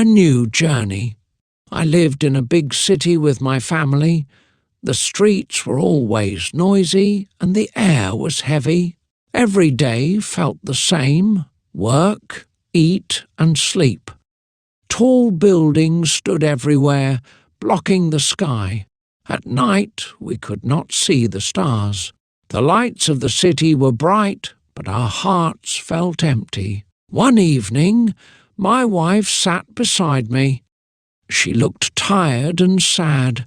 A new journey. I lived in a big city with my family. The streets were always noisy and the air was heavy. Every day felt the same: work, eat and sleep. Tall buildings stood everywhere, blocking the sky. At night we could not see the stars. The lights of the city were bright, but our hearts felt empty. One evening, my wife sat beside me. She looked tired and sad.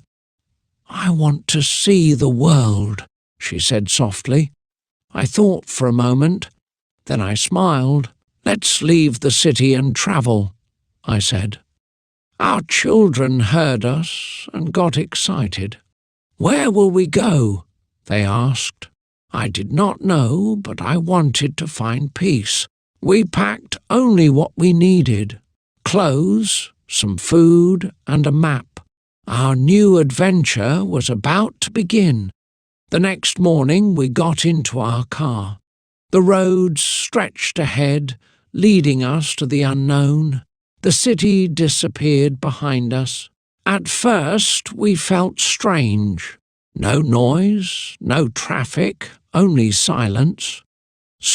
"I want to see the world," she said softly. I thought for a moment, then I smiled. "Let's leave the city and travel," I said. Our children heard us and got excited. "Where will we go?" they asked. I did not know, but I wanted to find peace. We packed only what we needed: clothes, some food, and a map. Our new adventure was about to begin. The next morning we got into our car. The roads stretched ahead, leading us to the unknown. The city disappeared behind us. At first we felt strange. No noise, no traffic, only silence.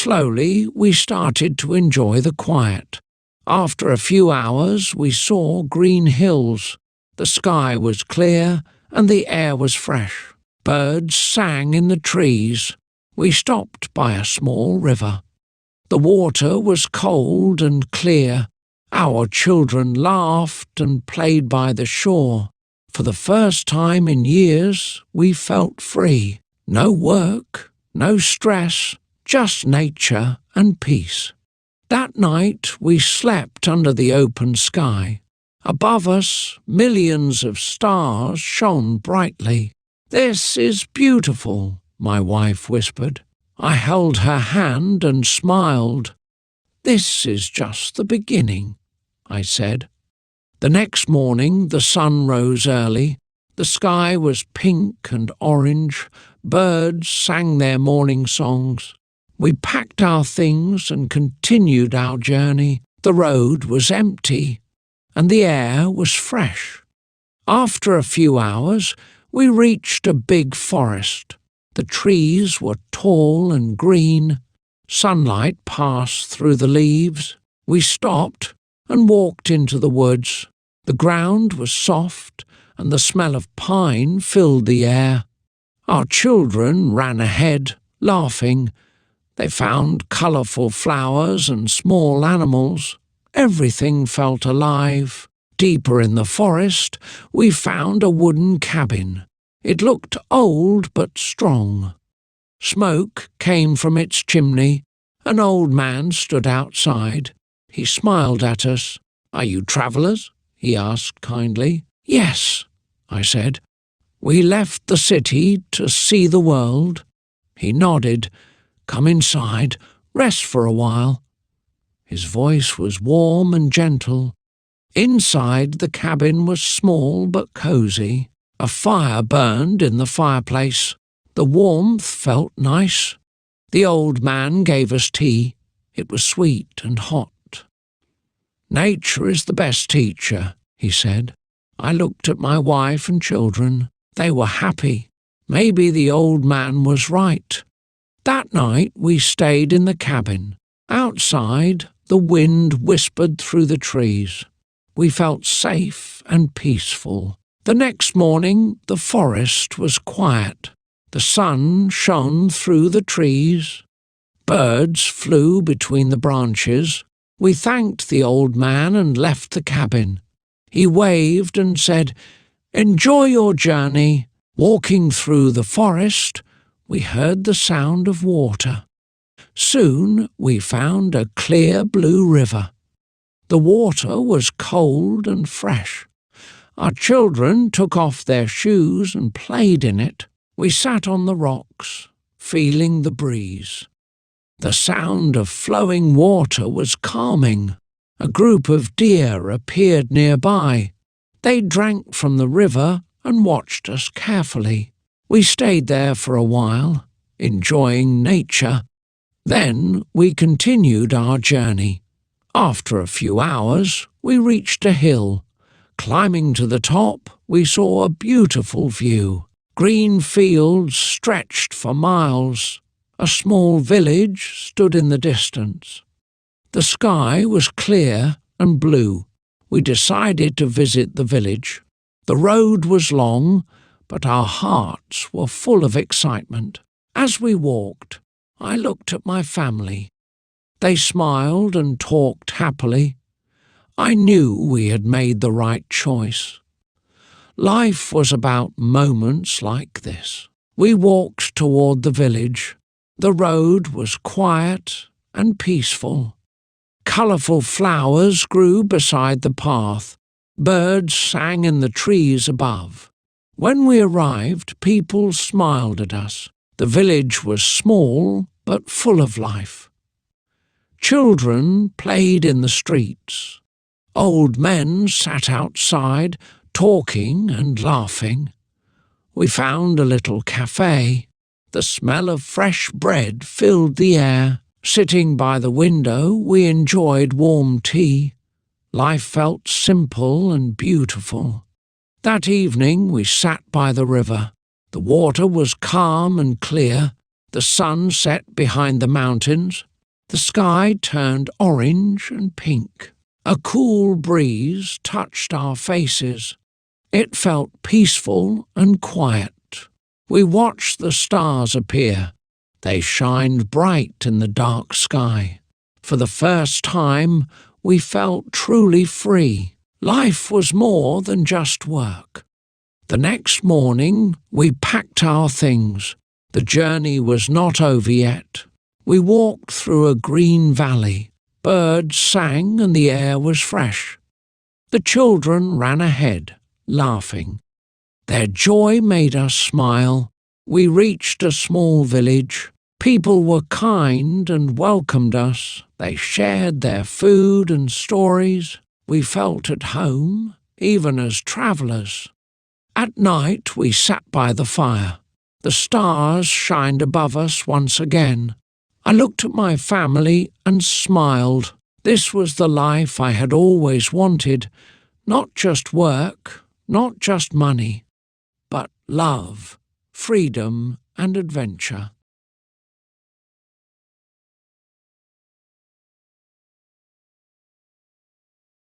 Slowly we started to enjoy the quiet. After a few hours we saw green hills. The sky was clear and the air was fresh. Birds sang in the trees. We stopped by a small river. The water was cold and clear. Our children laughed and played by the shore. For the first time in years, we felt free. No work, no stress, just nature and peace. That night we slept under the open sky. Above us, millions of stars shone brightly. "This is beautiful," my wife whispered. I held her hand and smiled. "This is just the beginning," I said. The next morning the sun rose early. The sky was pink and orange. Birds sang their morning songs. We packed our things and continued our journey. The road was empty, and the air was fresh. After a few hours, we reached a big forest. The trees were tall and green. Sunlight passed through the leaves. We stopped and walked into the woods. The ground was soft, and the smell of pine filled the air. Our children ran ahead, laughing. They found colourful flowers and small animals. Everything felt alive. Deeper in the forest, we found a wooden cabin. It looked old but strong. Smoke came from its chimney. An old man stood outside. He smiled at us. "Are you travellers?" he asked kindly. "Yes," I said. "We left the city to see the world." He nodded. "Come inside. Rest for a while." His voice was warm and gentle. Inside the cabin was small but cosy. A fire burned in the fireplace. The warmth felt nice. The old man gave us tea. It was sweet and hot. "Nature is the best teacher," he said. I looked at my wife and children. They were happy. Maybe the old man was right. That night we stayed in the cabin. Outside, the wind whispered through the trees. We felt safe and peaceful. The next morning, the forest was quiet. The sun shone through the trees. Birds flew between the branches. We thanked the old man and left the cabin. He waved and said, "Enjoy your journey." Walking through the forest, we heard the sound of water. Soon we found a clear blue river. The water was cold and fresh. Our children took off their shoes and played in it. We sat on the rocks, feeling the breeze. The sound of flowing water was calming. A group of deer appeared nearby. They drank from the river and watched us carefully. We stayed there for a while, enjoying nature. Then we continued our journey. After a few hours, we reached a hill. Climbing to the top, we saw a beautiful view. Green fields stretched for miles. A small village stood in the distance. The sky was clear and blue. We decided to visit the village. The road was long, but our hearts were full of excitement. As we walked, I looked at my family. They smiled and talked happily. I knew we had made the right choice. Life was about moments like this. We walked toward the village. The road was quiet and peaceful. Colourful flowers grew beside the path. Birds sang in the trees above. When we arrived, people smiled at us. The village was small but full of life. Children played in the streets. Old men sat outside, talking and laughing. We found a little cafe. The smell of fresh bread filled the air. Sitting by the window, we enjoyed warm tea. Life felt simple and beautiful. That evening we sat by the river. The water was calm and clear. The sun set behind the mountains. The sky turned orange and pink. A cool breeze touched our faces. It felt peaceful and quiet. We watched the stars appear. They shined bright in the dark sky. For the first time, we felt truly free. Life was more than just work. The next morning, we packed our things. The journey was not over yet. We walked through a green valley. Birds sang and the air was fresh. The children ran ahead, laughing. Their joy made us smile. We reached a small village. People were kind and welcomed us. They shared their food and stories. We felt at home, even as travellers. At night we sat by the fire. The stars shined above us once again. I looked at my family and smiled. This was the life I had always wanted. Not just work, not just money, but love, freedom and adventure.